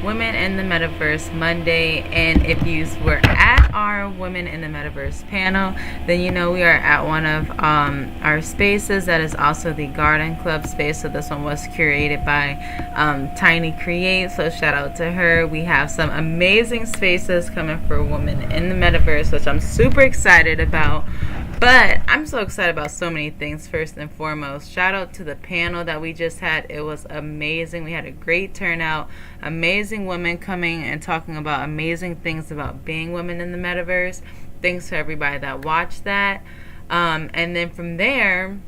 Women in the Metaverse Monday. And if you were at our Women in the Metaverse panel, then you know we are at one of our spaces that is also the Garden Club space. So this one was curated by Tiny Create. So shout out to her. We have some amazing spaces coming for women in the Metaverse, which I'm super excited about. But I'm so excited about so many things. First and foremost, shout out to the panel that we just had. It was amazing. We had a great turnout. Amazing women coming and talking about amazing things about being women in the metaverse. Thanks to everybody that watched that. And then from there,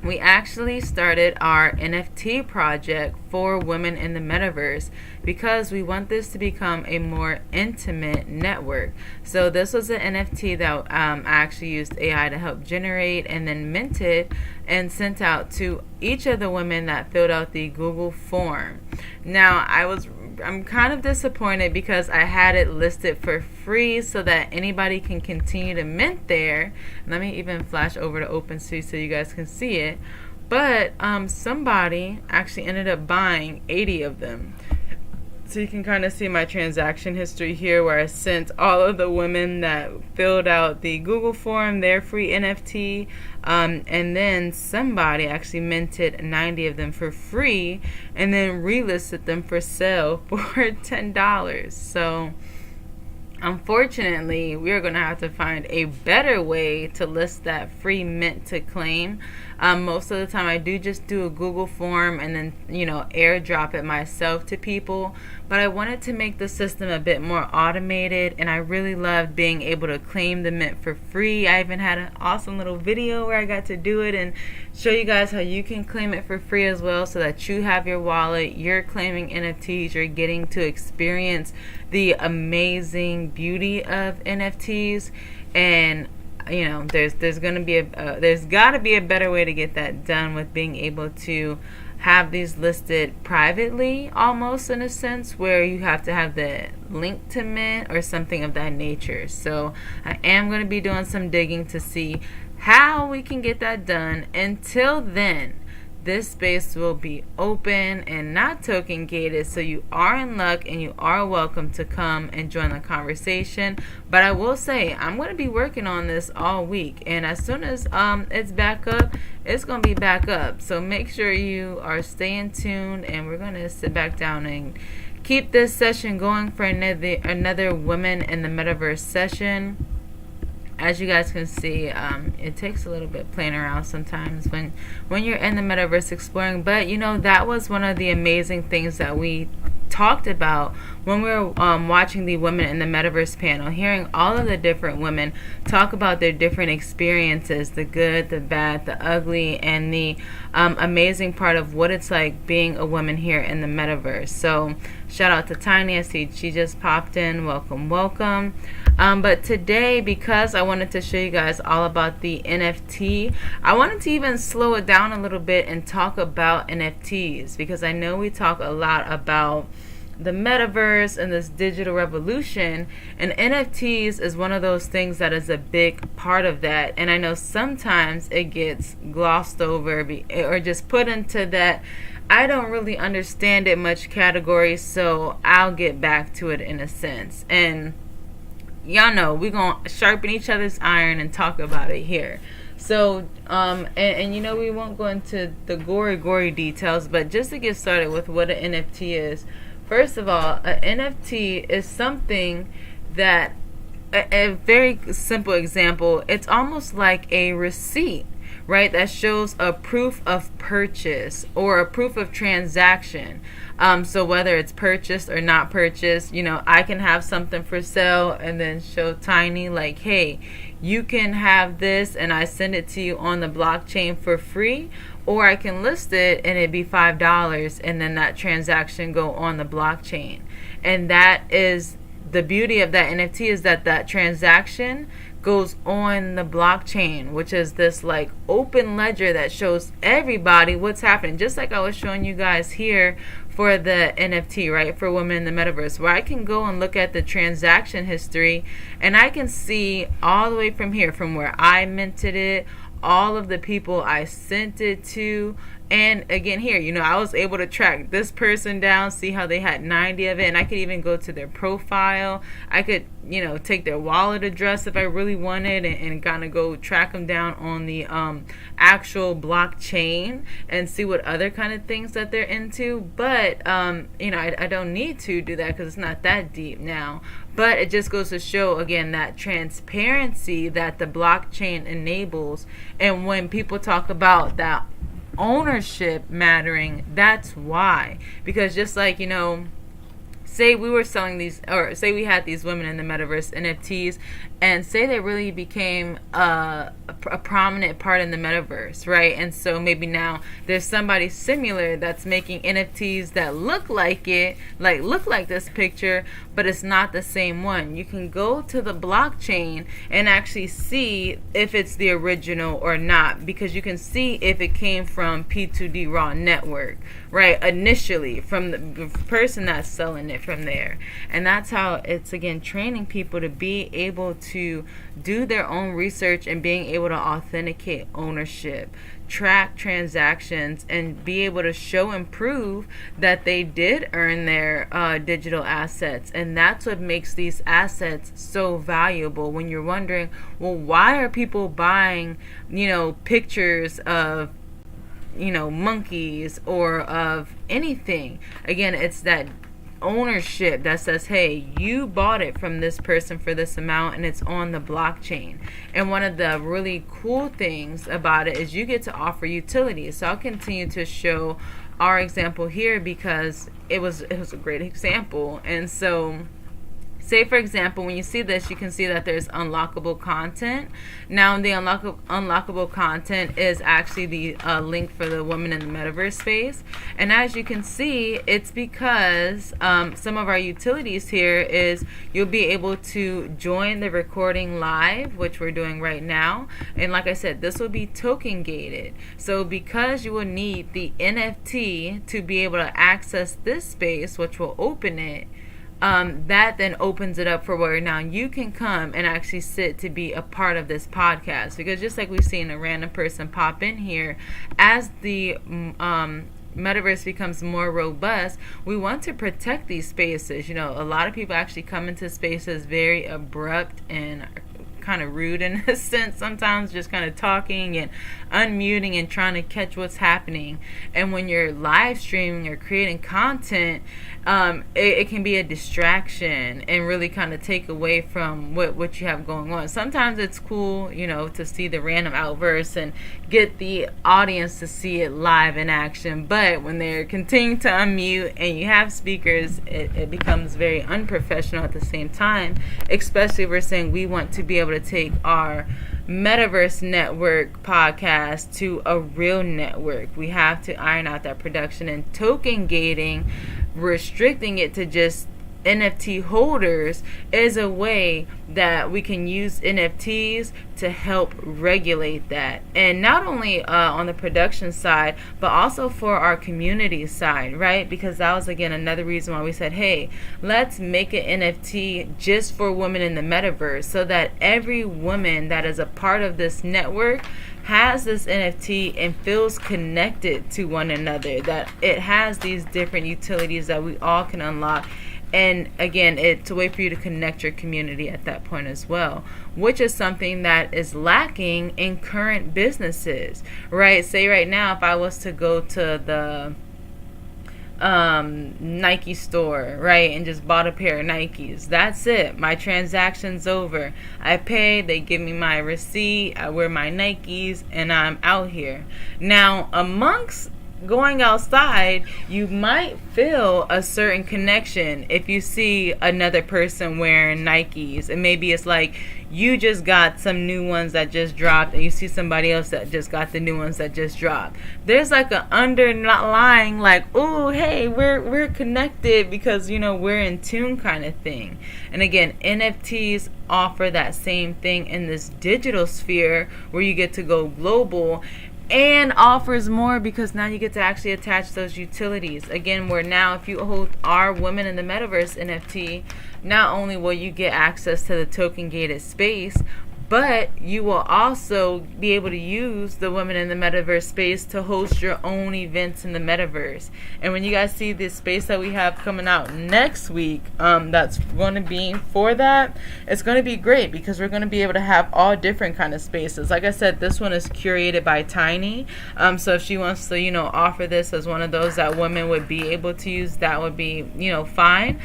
we actually started our NFT project for women in the metaverse because we want this to become a more intimate network. So this was an NFT that I actually used AI to help generate and then minted and sent out to each of the women that filled out the Google form. Now I'm kind of disappointed because I had it listed for free so that anybody can continue to mint there. Let me even flash over to OpenSea so you guys can see it. But somebody actually ended up buying 80 of them. So you can kind of see my transaction history here where I sent all of the women that filled out the Google form their free NFT. And then somebody actually minted 90 of them for free and then relisted them for sale for $10. So unfortunately, we are going to have to find a better way to list that free mint to claim. Most of the time, I do just do a Google form and then, airdrop it myself to people. But I wanted to make the system a bit more automated, and I really loved being able to claim the mint for free. I even had an awesome little video where I got to do it and show you guys how you can claim it for free as well, so that you have your wallet, you're claiming NFTs, you're getting to experience the amazing beauty of NFTs. And there's got to be a better way to get that done, with being able to have these listed privately, almost in a sense, where you have to have the link to mint or something of that nature. So I am going to be doing some digging to see how we can get that done. Until then, this space will be open and not token gated, so you are in luck and you are welcome to come and join the conversation. But I will say I'm going to be working on this all week, and as soon as it's back up, it's going to be back up. So make sure you are staying tuned, and we're going to sit back down and keep this session going for another Women in the Metaverse session. As you guys can see, it takes a little bit playing around sometimes when you're in the metaverse exploring. But that was one of the amazing things that we talked about when we were watching the Women in the Metaverse panel, hearing all of the different women talk about their different experiences, the good, the bad, the ugly, and the amazing part of what it's like being a woman here in the metaverse. So shout out to Tiny. I see she just popped in. Welcome. But today, because I wanted to show you guys all about the NFT, I wanted to even slow it down a little bit and talk about NFTs, because I know we talk a lot about the metaverse and this digital revolution, and NFTs is one of those things that is a big part of that. And I know sometimes it gets glossed over or just put into that I don't really understand it much category, so I'll get back to it in a sense. And y'all know we're gonna sharpen each other's iron and talk about it here. So and we won't go into the gory details, but just to get started with what an NFT is. First of all, an NFT is something that, a very simple example, it's almost like a receipt, right? That shows a proof of purchase or a proof of transaction. So whether it's purchased or not purchased, I can have something for sale and then show Tiny like, hey, you can have this, and I send it to you on the blockchain for free. Or I can list it and it'd be $5, and then that transaction go on the blockchain. And that is the beauty of that NFT, is that transaction goes on the blockchain, which is this like open ledger that shows everybody what's happening. Just like I was showing you guys here for the NFT, right, for Women in the Metaverse, where I can go and look at the transaction history, and I can see all the way from here, from where I minted it, all of the people I sent it to, And again, here, I was able to track this person down, see how they had 90 of it, and I could even go to their profile. I could, take their wallet address if I really wanted, and kind of go track them down on the actual blockchain and see what other kind of things that they're into. But, I don't need to do that because it's not that deep now. But it just goes to show, again, that transparency that the blockchain enables. And when people talk about that ownership mattering, that's why. Because just like, say we were selling these, or say we had these women in the metaverse NFTs, and say they really became a prominent part in the metaverse, right? And so maybe now there's somebody similar that's making NFTs that look like it, look like this picture, but it's not the same one. You can go to the blockchain and actually see if it's the original or not, because you can see if it came from P2d raw network, right? Initially, from the person that's selling it from there. And that's how it's, again, training people to be able to do their own research and being able to authenticate ownership, track transactions, and be able to show and prove that they did earn their digital assets. And that's what makes these assets so valuable. When you're wondering, well, why are people buying, pictures of monkeys or of anything? Again, it's that ownership that says, hey, you bought it from this person for this amount, and it's on the blockchain. And one of the really cool things about it is you get to offer utilities. So I'll continue to show our example here because it was a great example. And so say, for example, when you see this, you can see that there's unlockable content. Now, the unlockable content is actually the link for the woman in the metaverse space. And as you can see, it's because some of our utilities here is you'll be able to join the recording live, which we're doing right now. And like I said, this will be token gated. So because you will need the NFT to be able to access this space, which will open it, that then opens it up for where now you can come and actually sit to be a part of this podcast. Because just like we've seen a random person pop in here, as the metaverse becomes more robust, we want to protect these spaces. A lot of people actually come into spaces very abrupt and kind of rude in a sense sometimes, just kind of talking and unmuting and trying to catch what's happening. And when you're live streaming or creating content, it can be a distraction and really kind of take away from what you have going on. Sometimes it's cool, to see the random outbursts and get the audience to see it live in action. But when they're continuing to unmute and you have speakers, it becomes very unprofessional at the same time, especially if we're saying we want to be able to take our Metaverse Network podcast to a real network. We have to iron out that production, and token gating, restricting it to just NFT holders, is a way that we can use NFTs to help regulate that. And not only on the production side, but also for our community side, right? Because that was, again, another reason why we said, hey, let's make an NFT just for women in the metaverse, so that every woman that is a part of this network has this NFT and feels connected to one another, that it has these different utilities that we all can unlock. And again, it's a way for you to connect your community at that point as well, which is something that is lacking in current businesses, right? Say right now, if I was to go to the Nike store, right, and just bought a pair of Nikes, that's it. My transaction's over. I pay, they give me my receipt, I wear my Nikes, and I'm out here. Now, amongst going outside, you might feel a certain connection if you see another person wearing Nikes, and maybe it's like you just got some new ones that just dropped, and you see somebody else that just got the new ones that just dropped. There's like an underlying, like, oh, hey, we're connected because we're in tune kind of thing. And again, NFTs offer that same thing in this digital sphere where you get to go global, and offers more because now you get to actually attach those utilities. Again, where now if you hold our Women in the Metaverse NFT, not only will you get access to the token gated space, but you will also be able to use the Women in the Metaverse space to host your own events in the Metaverse. And when you guys see this space that we have coming out next week, that's going to be for that, it's going to be great because we're going to be able to have all different kind of spaces. Like I said, this one is curated by Tiny. So if she wants to, offer this as one of those that women would be able to use, that would be, fine.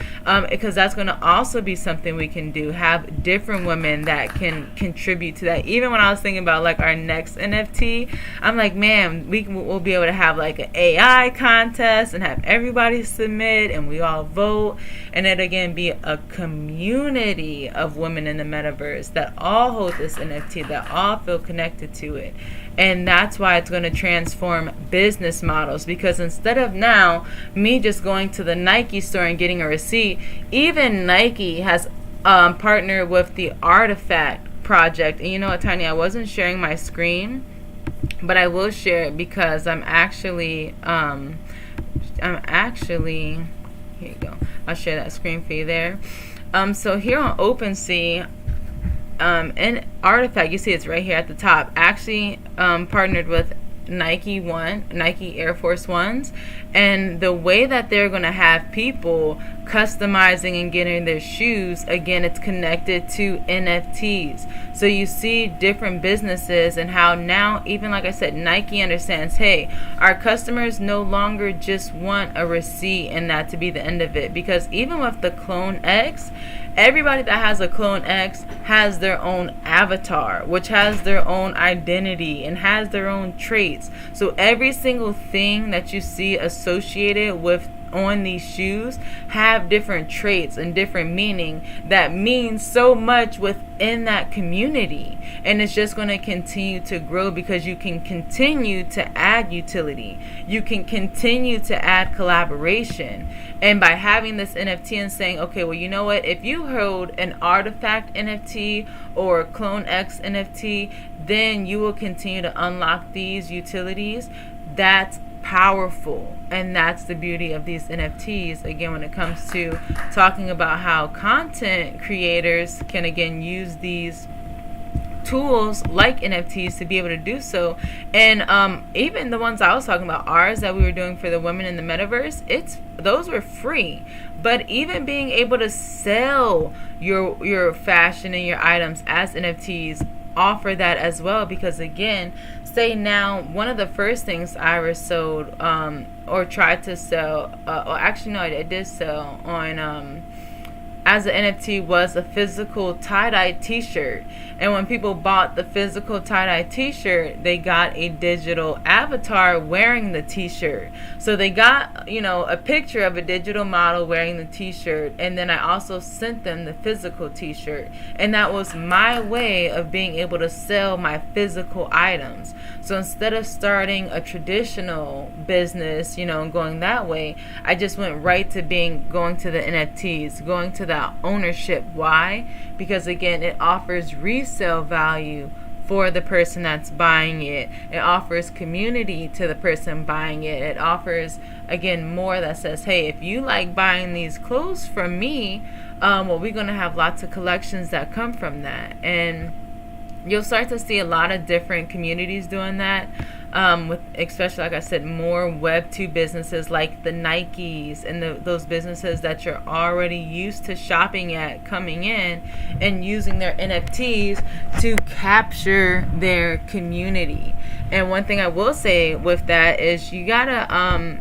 Because that's going to also be something we can do, have different women that can contribute to that. Even when I was thinking about like our next NFT, I'm like, man, we'll be able to have like an AI contest and have everybody submit and we all vote, and it again be a community of women in the metaverse that all hold this NFT, that all feel connected to it. And that's why it's going to transform business models, because instead of now me just going to the Nike store and getting a receipt, even Nike has partnered with the Artifact project. And you know what, Tiny, I wasn't sharing my screen, but I will share it because I'm actually here you go. I'll share that screen for you there. So here on OpenSea, in Artifact, you see it's right here at the top, actually partnered with Nike Air Force Ones, and the way that they're going to have people customizing and getting their shoes, again, it's connected to NFTs. So you see different businesses and how now, even like I said, Nike understands, hey, our customers no longer just want a receipt and that to be the end of it, because even with the Clone X, everybody that has a Clone X has their own avatar, which has their own identity and has their own traits. So every single thing that you see associated with on these shoes have different traits and different meaning that means so much within that community. And it's just going to continue to grow because you can continue to add utility. You can continue to add collaboration. And by having this NFT and saying, okay, well, you know what? If you hold an Artifact NFT or Clone X NFT, then you will continue to unlock these utilities. That's powerful, and that's the beauty of these NFTs, again, when it comes to talking about how content creators can again use these tools like NFTs to be able to do so. And even the ones I was talking about, ours that we were doing for the women in the metaverse, those were free. But even being able to sell your fashion and your items as NFTs offer that as well, because again, say now one of the first things Iris sold or tried to sell, I did sell on as an NFT was a physical tie-dye t-shirt. And when people bought the physical tie-dye t-shirt, they got a digital avatar wearing the t-shirt. So they got, a picture of a digital model wearing the t-shirt, and then I also sent them the physical t-shirt. And that was my way of being able to sell my physical items. So instead of starting a traditional business, and going that way, I just went right to going to the NFTs, going to that ownership. Why? Because again, it offers resale value for the person that's buying it. It offers community to the person buying it. It offers, again, more that says, hey, if you like buying these clothes from me, we're going to have lots of collections that come from that. And you'll start to see a lot of different communities doing that. With especially, like I said, more Web 2 businesses like the Nikes and those businesses that you're already used to shopping at coming in and using their NFTs to capture their community. And one thing I will say with that is you gotta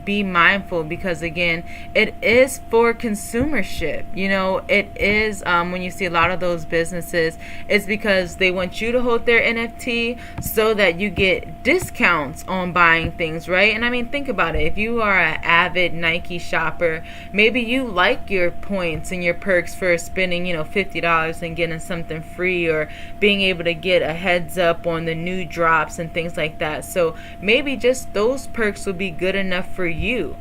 be mindful, because again, it is for consumership. It is when you see a lot of those businesses, it's because they want you to hold their NFT so that you get discounts on buying things, right? And I mean, think about it. If you are an avid Nike shopper, maybe you like your points and your perks for spending $50 and getting something free, or being able to get a heads up on the new drops and things like that. So maybe just those perks will be good enough for you.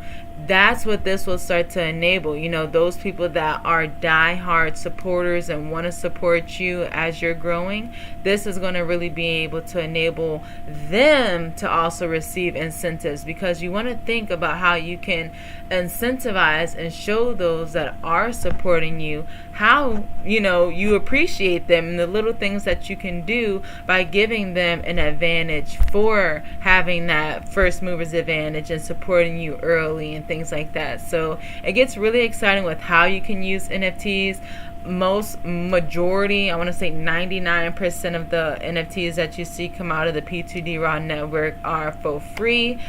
that's what this will start to enable. Those people that are diehard supporters and want to support you as you're growing, this is going to really be able to enable them to also receive incentives, because you want to think about how you can incentivize and show those that are supporting you how you appreciate them and the little things that you can do by giving them an advantage for having that first movers advantage and supporting you early and things like that. So it gets really exciting with how you can use NFTs. Majority, I want to say 99% of the NFTs that you see come out of the P2d Raw network are for free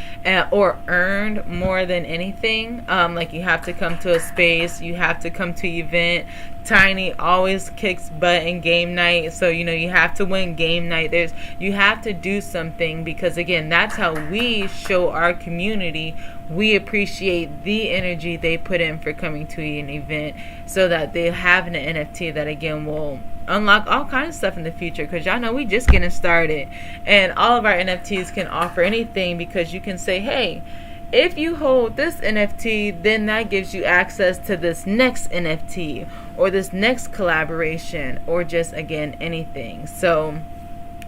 or earned more than anything. Like you have to come to a space, you have to come to an event. Tiny always kicks butt in game night, so you have to win game night. You have to do something, because again, that's how we show our community we appreciate the energy they put in for coming to an event, so that they have an NFT that again will unlock all kinds of stuff in the future, because y'all know we just getting started, and all of our NFTs can offer anything, because you can say, hey, if you hold this NFT, then that gives you access to this next NFT or this next collaboration, or just again anything. So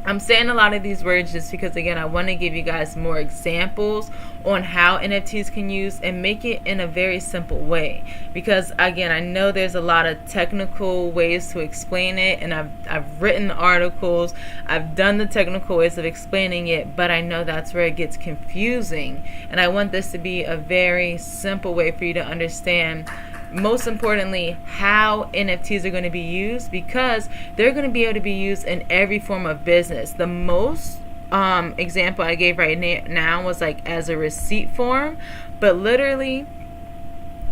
I'm saying a lot of these words just because, again, I want to give you guys more examples on how NFTs can use and make it in a very simple way. Because, again, I know there's a lot of technical ways to explain it, and I've written articles, I've done the technical ways of explaining it, but I know that's where it gets confusing. And I want this to be a very simple way for you to understand, most importantly, how NFTs are going to be used, because they're going to be able to be used in every form of business. The most example I gave right now was like as a receipt form, but literally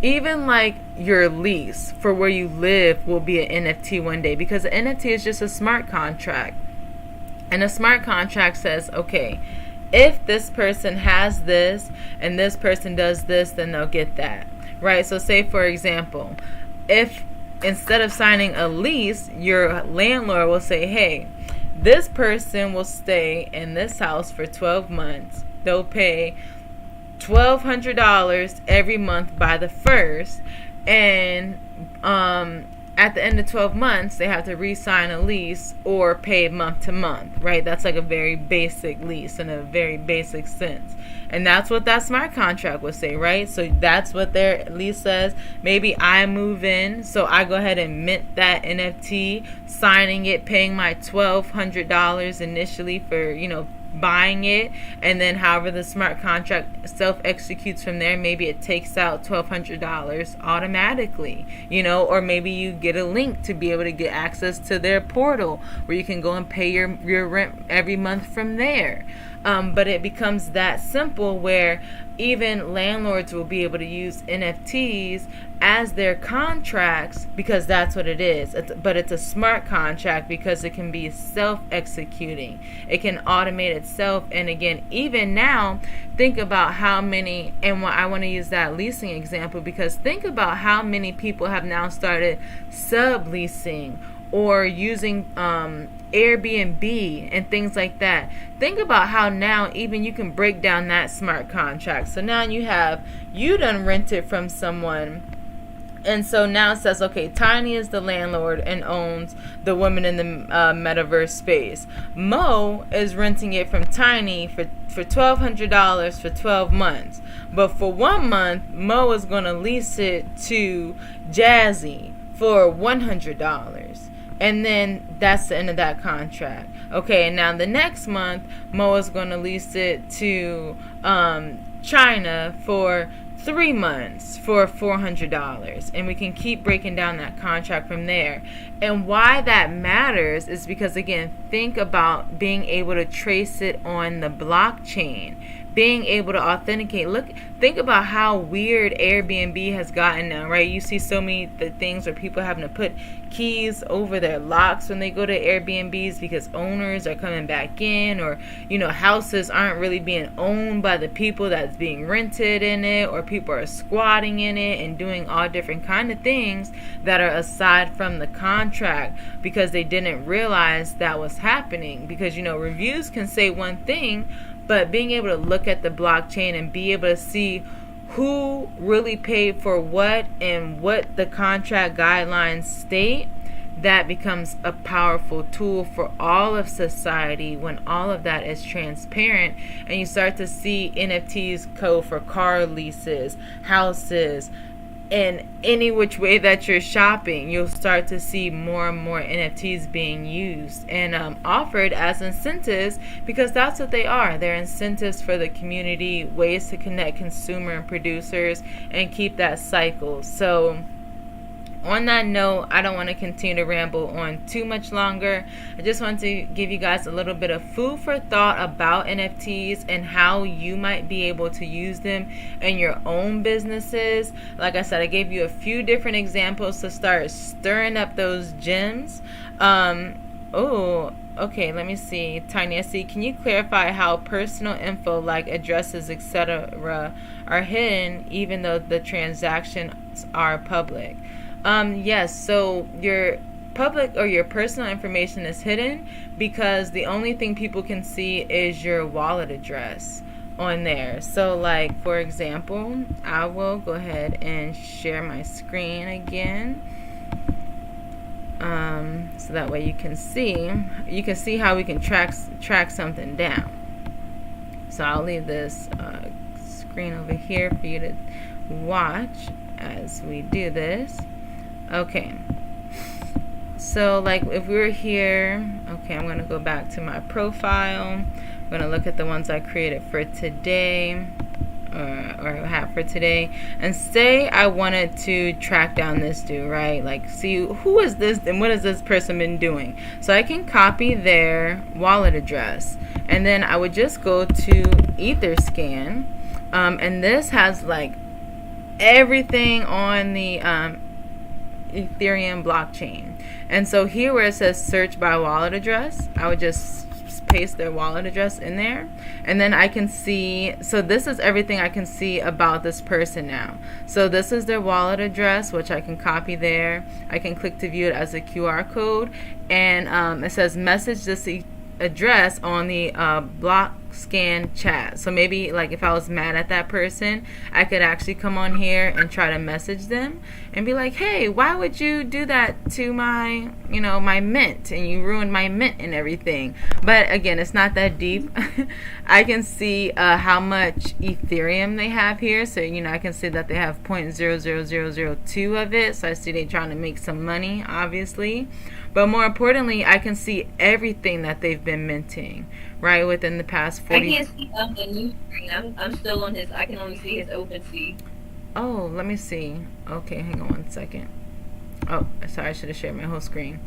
even like your lease for where you live will be an NFT one day, because an NFT is just a smart contract, and a smart contract says, okay, if this person has this and this person does this, then they'll get that. Right, so say for example, if instead of signing a lease, your landlord will say, hey, this person will stay in this house for 12 months. They'll pay $1,200 every month by the 1st, and at the end of 12 months, they have to re-sign a lease or pay month to month, right? That's like a very basic lease in a very basic sense. And that's what that smart contract would say, right? So that's what their lease says. Maybe I move in, so I go ahead and mint that NFT, signing it, paying my $1,200 initially for, buying it, and then however the smart contract self-executes from there, maybe it takes out $1,200 automatically, or maybe you get a link to be able to get access to their portal where you can go and pay your rent every month from there. But it becomes that simple where even landlords will be able to use NFTs as their contracts, because that's what it is. But it's a smart contract because it can be self-executing. It can automate itself. And again, even now, think about how many, and I want to use that leasing example, because think about how many people have now started subleasing or using Airbnb and things like that. Think about how now even you can break down that smart contract. So now you done rented from someone, and so now it says, okay, Tiny is the landlord and owns the woman in the metaverse space. Mo is renting it from Tiny for $1,200 for 12 months. But for 1 month, Mo is going to lease it to Jazzy for $100. And then that's the end of that contract. Okay, and now the next month, Mo is going to lease it to China for 3 months for $400. And we can keep breaking down that contract from there. And why that matters is because, again, think about being able to trace it on the blockchain, being able to authenticate. Think about how weird Airbnb has gotten now, right? You see so many things where people having to put keys over their locks when they go to Airbnbs because owners are coming back in, or houses aren't really being owned by the people that's being rented in it, or people are squatting in it and doing all different kind of things that are aside from the contract because they didn't realize that was happening. Because reviews can say one thing, but being able to look at the blockchain and be able to see who really paid for what and what the contract guidelines state, that becomes a powerful tool for all of society when all of that is transparent. And you start to see NFTs code for car leases, houses, and any which way that you're shopping. You'll start to see more and more NFTs being used and offered as incentives, because that's what they are. They're incentives for the community, ways to connect consumer and producers and keep that cycle. So on that note, I don't want to continue to ramble on too much longer. I just want to give you guys a little bit of food for thought about NFTs and how you might be able to use them in your own businesses. Like I said, I gave you a few different examples to start stirring up those gems. Okay, let me see. Tanya C., can you clarify how personal info like addresses, etc., are hidden even though the transactions are public? Yes, so your public or your personal information is hidden because the only thing people can see is your wallet address on there. So like, for example, I will go ahead and share my screen again. So that way you can see how we can track something down. So I'll leave this screen over here for you to watch as we do this. Okay, so like if we were here, okay, I'm going to go back to my profile. I'm going to look at the ones I created for today, or have for today, and say I wanted to track down this dude, right? Like, see who is this and what has this person been doing. So I can copy their wallet address, and then I would just go to Etherscan, and this has like everything on the Ethereum blockchain. And so here where it says search by wallet address, I would just paste their wallet address in there, and then I can see, so this is everything I can see about this person now. So this is their wallet address, which I can copy there. I can click to view it as a QR code, and it says message this address on the block scan chat. So maybe like if I was mad at that person, I could actually come on here and try to message them and be like, hey, why would you do that to my, my mint, and you ruined my mint and everything. But again, it's not that deep. I can see how much Ethereum they have here. So I can see that they have 0.00002 of it. So I see they're trying to make some money, obviously. But more importantly, I can see everything that they've been minting, right, within the past 40... I can't see the new screen. I'm still on his... I can only see his OpenSea. Oh, let me see. Okay, hang on 1 second. Oh, sorry, I should have shared my whole screen.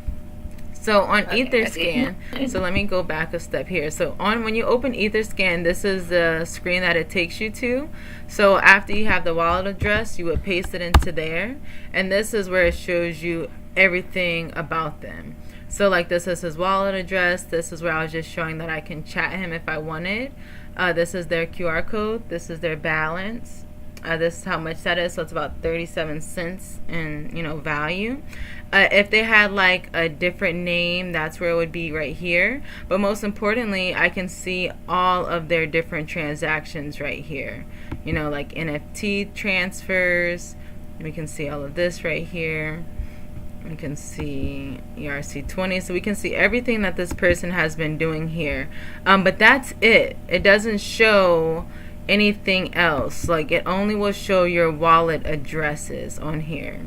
So on Etherscan, so let me go back a step here. So when you open Etherscan, this is the screen that it takes you to. So after you have the wallet address, you would paste it into there. And this is where it shows you everything about them. So like this is his wallet address. This is where I was just showing that I can chat him if I wanted. This is their QR code. This is their balance. This is how much that is. So it's about 37 cents in value. If they had like a different name, that's where it would be right here. But most importantly, I can see all of their different transactions right here. Like NFT transfers. We can see all of this right here. We can see ERC20, so we can see everything that this person has been doing here. But that's it. It doesn't show anything else. Like, it only will show your wallet addresses on here.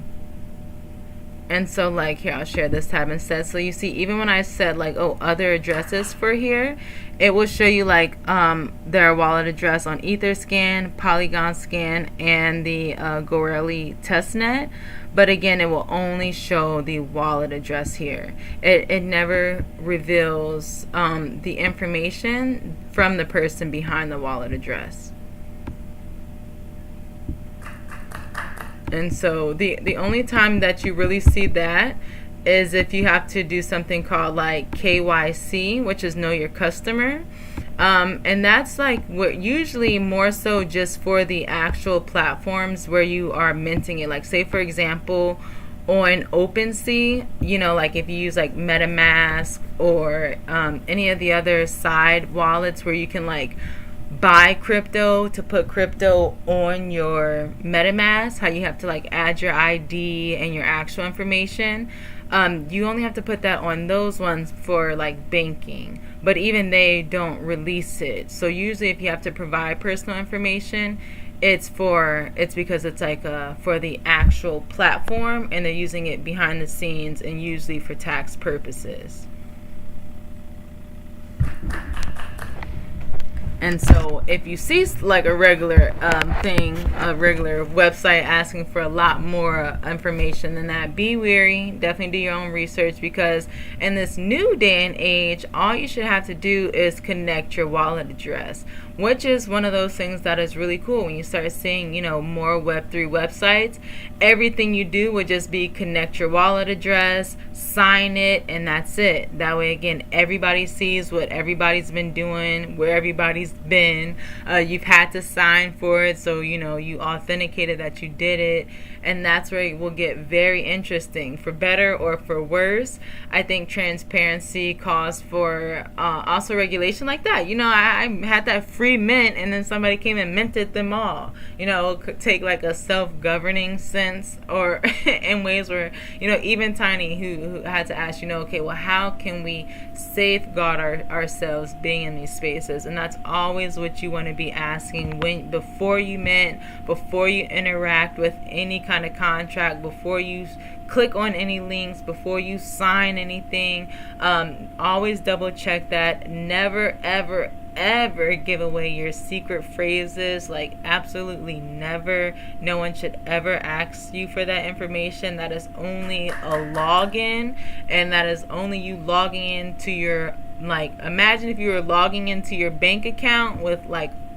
And so like here, I'll share this tab instead. So you see, even when I said like, oh, other addresses for here, it will show you like their wallet address on Etherscan, Polygon Scan, and the Gorelli testnet. But again, it will only show the wallet address here. It never reveals the information from the person behind the wallet address. And so the only time that you really see that is if you have to do something called like KYC, which is know your customer. And that's like what usually more so just for the actual platforms where you are minting it. Like say for example on OpenSea, like if you use like MetaMask or any of the other side wallets where you can like buy crypto, to put crypto on your MetaMask, how you have to like add your ID and your actual information. You only have to put that on those ones for like banking, but even they don't release it. So usually if you have to provide personal information, it's because it's like for the actual platform, and they're using it behind the scenes and usually for tax purposes. And so if you see like a regular a regular website asking for a lot more information than that, be wary. Definitely do your own research, because in this new day and age, all you should have to do is connect your wallet address, which is one of those things that is really cool. When you start seeing, more Web3 websites, everything you do would just be connect your wallet address, sign it, and that's it. That way, again, everybody sees what everybody's been doing, where everybody's been. You've had to sign for it, so you authenticated that you did it, and that's where it will get very interesting, for better or for worse. I think transparency calls for also regulation like that. I had that free mint, and then somebody came and minted them all. It could take like a self-governing sense, or in ways where even Tiny, who had to ask, okay, well, how can we safeguard ourselves being in these spaces? And that's always what you want to be asking before you mint, before you interact with any kind of contract, before you click on any links, before you sign anything. Always double check that. Never ever give away your secret phrases. Like, absolutely never. No one should ever ask you for that information. That is only a login, and that is only you logging into your, imagine if you were logging into your bank account with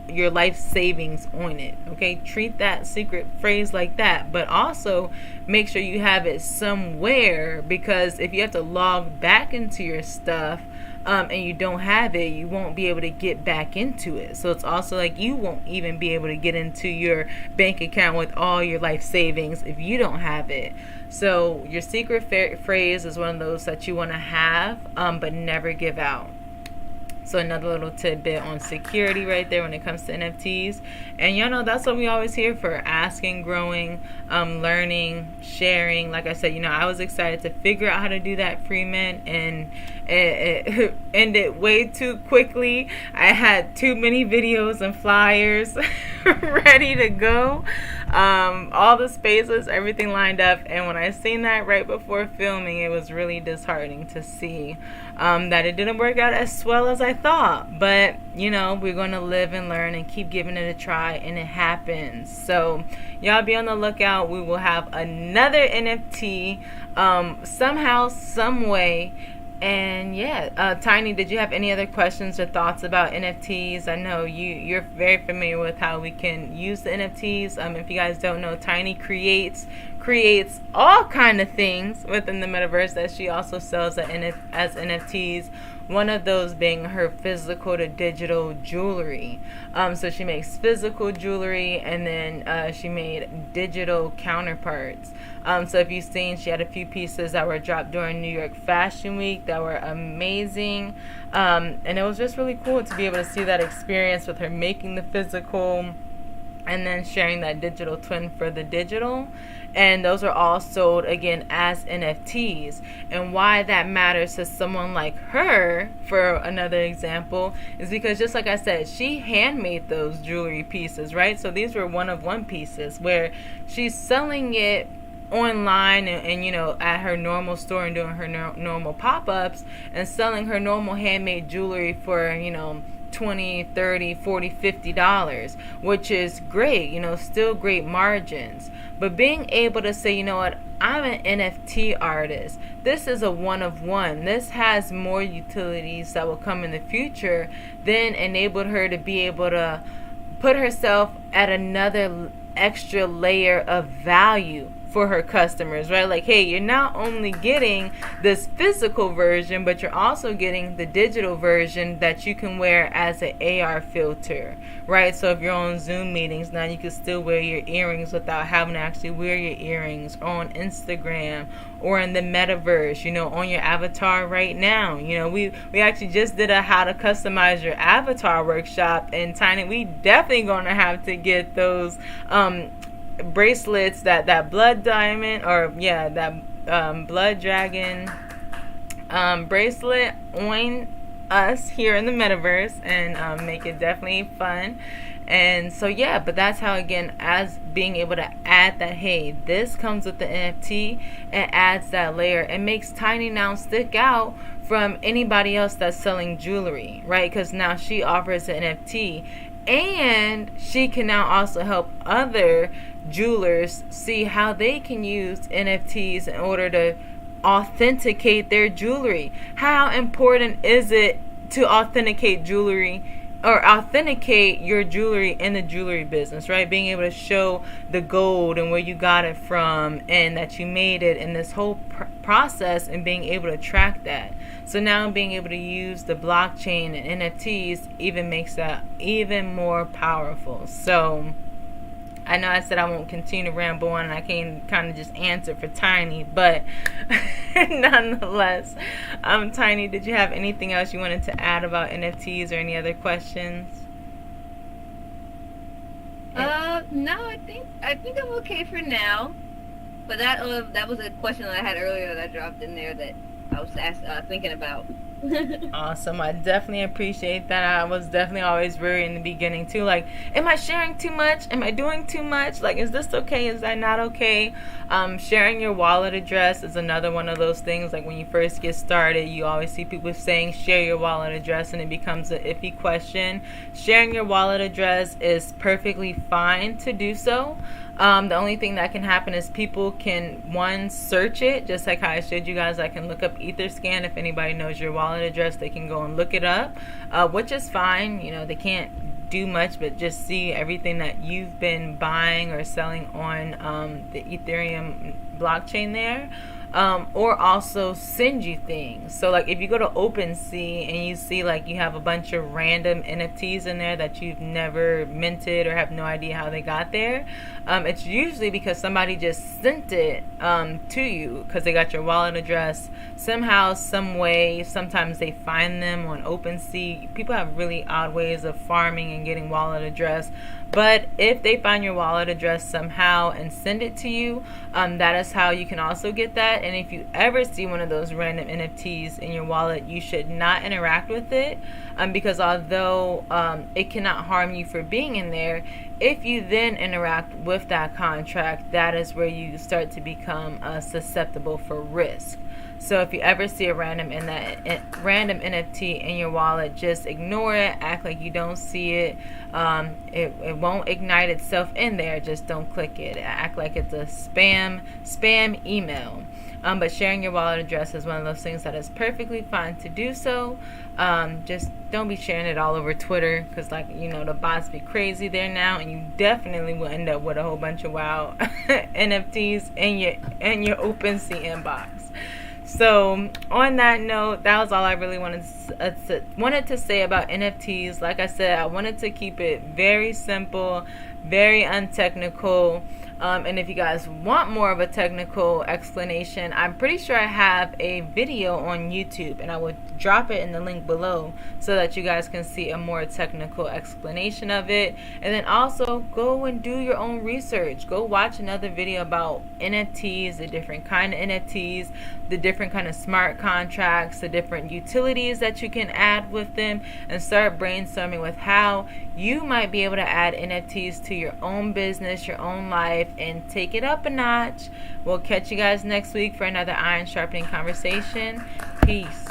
your life savings on it. Okay, treat that secret phrase like that, but also make sure you have it somewhere, because if you have to log back into your stuff and you don't have it, you won't be able to get back into it. So it's also like you won't even be able to get into your bank account with all your life savings if you don't have it. So your secret phrase is one of those that you want to have, but never give out. So another little tidbit on security right there when it comes to NFTs. And that's what we always here for: asking, growing, learning, sharing. Like I said, I was excited to figure out how to do that free mint, and it ended way too quickly. I had too many videos and flyers ready to go. All the spaces, everything lined up, and when I seen that right before filming, it was really disheartening to see that it didn't work out as well as I thought. But we're going to live and learn and keep giving it a try, and it happens. So y'all be on the lookout. We will have another NFT somehow, some way. And Tiny, did you have any other questions or thoughts about NFTs? I know you're very familiar with how we can use the NFTs. If you guys don't know, Tiny creates all kind of things within the metaverse that she also sells as NFTs. One of those being her physical to digital jewelry. So she makes physical jewelry, and then she made digital counterparts. So if you've seen, she had a few pieces that were dropped during New York Fashion Week that were amazing. And it was just really cool to be able to see that experience with her making the physical and then sharing that digital twin for the digital. And those are all sold, again, as NFTs. And why that matters to someone like her, for another example, is because, just like I said, she handmade those jewelry pieces, right? So these were one-of-one pieces where she's selling it online and at her normal store and doing her normal pop-ups and selling her normal handmade jewelry for $20, $30, $40, $50, which is great, still great margins. But being able to say, I'm an NFT artist. This is a one-of-one. This has more utilities that will come in the future, then enabled her to be able to put herself at another extra layer of value for her customers, right? Like, hey, you're not only getting this physical version, but you're also getting the digital version that you can wear as an AR filter, right? So if you're on Zoom meetings, now you can still wear your earrings without having to actually wear your earrings, or on Instagram, or in the Metaverse, on your avatar right now. We actually just did a how to customize your avatar workshop, and Tiny, we definitely gonna have to get those bracelets, that blood diamond, or that blood dragon bracelet on us here in the Metaverse, and make it definitely fun. And so but that's how, again, as being able to add that, hey, this comes with the NFT, it adds that layer. It makes Tiny now stick out from anybody else that's selling jewelry, right? Because now she offers an NFT, and she can now also help other jewelers see how they can use NFTs in order to authenticate their jewelry. How important is it to authenticate jewelry, or authenticate your jewelry in the jewelry business, right? Being able to show the gold and where you got it from, and that you made it in this whole process, and being able to track that. So now being able to use the blockchain and NFTs even makes that even more powerful. So I know I said I won't continue to ramble on, and I can kind of just answer for Tiny, but nonetheless, Tiny, did you have anything else you wanted to add about NFTs, or any other questions? No, I think I'm okay for now. But that was a question that I had earlier that I dropped in there that I was thinking about. Awesome. I definitely appreciate that. I was definitely always worried in the beginning too, like, am I sharing too much? Am I doing too much? Like, is this okay? Is that not okay? Sharing your wallet address is another one of those things. Like, when you first get started, you always see people saying share your wallet address, and it becomes an iffy question. Sharing your wallet address is perfectly fine to do so. The only thing that can happen is people can, one, search it, just like how I showed you guys. I can look up Etherscan. If anybody knows your wallet address, they can go and look it up, which is fine. They can't do much but just see everything that you've been buying or selling on the Ethereum blockchain there. Or also send you things. So like, if you go to OpenSea and you see like you have a bunch of random NFTs in there that you've never minted or have no idea how they got there, it's usually because somebody just sent it to you, because they got your wallet address somehow, some way. Sometimes they find them on OpenSea. People have really odd ways of farming and getting wallet address. But if they find your wallet address somehow and send it to you, that is how you can also get that. And if you ever see one of those random NFTs in your wallet, you should not interact with it, because although it cannot harm you for being in there, if you then interact with that contract, that is where you start to become susceptible for risk. So if you ever see a random NFT in your wallet, just ignore it. Act like you don't see it. It won't ignite itself in there. Just don't click it. Act like it's a spam email. But sharing your wallet address is one of those things that is perfectly fine to do so. Just don't be sharing it all over Twitter, because the bots be crazy there now, and you definitely will end up with a whole bunch of wild NFTs in your OpenSea inbox. So on that note, that was all I really wanted to say about NFTs. Like I said, I wanted to keep it very simple, very untechnical. And if you guys want more of a technical explanation, I'm pretty sure I have a video on YouTube, and I will drop it in the link below so that you guys can see a more technical explanation of it. And then also go and do your own research. Go watch another video about NFTs, the different kind of NFTs, the different kind of smart contracts, the different utilities that you can add with them, and start brainstorming with how you might be able to add NFTs to your own business, your own life, and take it up a notch. We'll catch you guys next week for another iron sharpening conversation. Peace.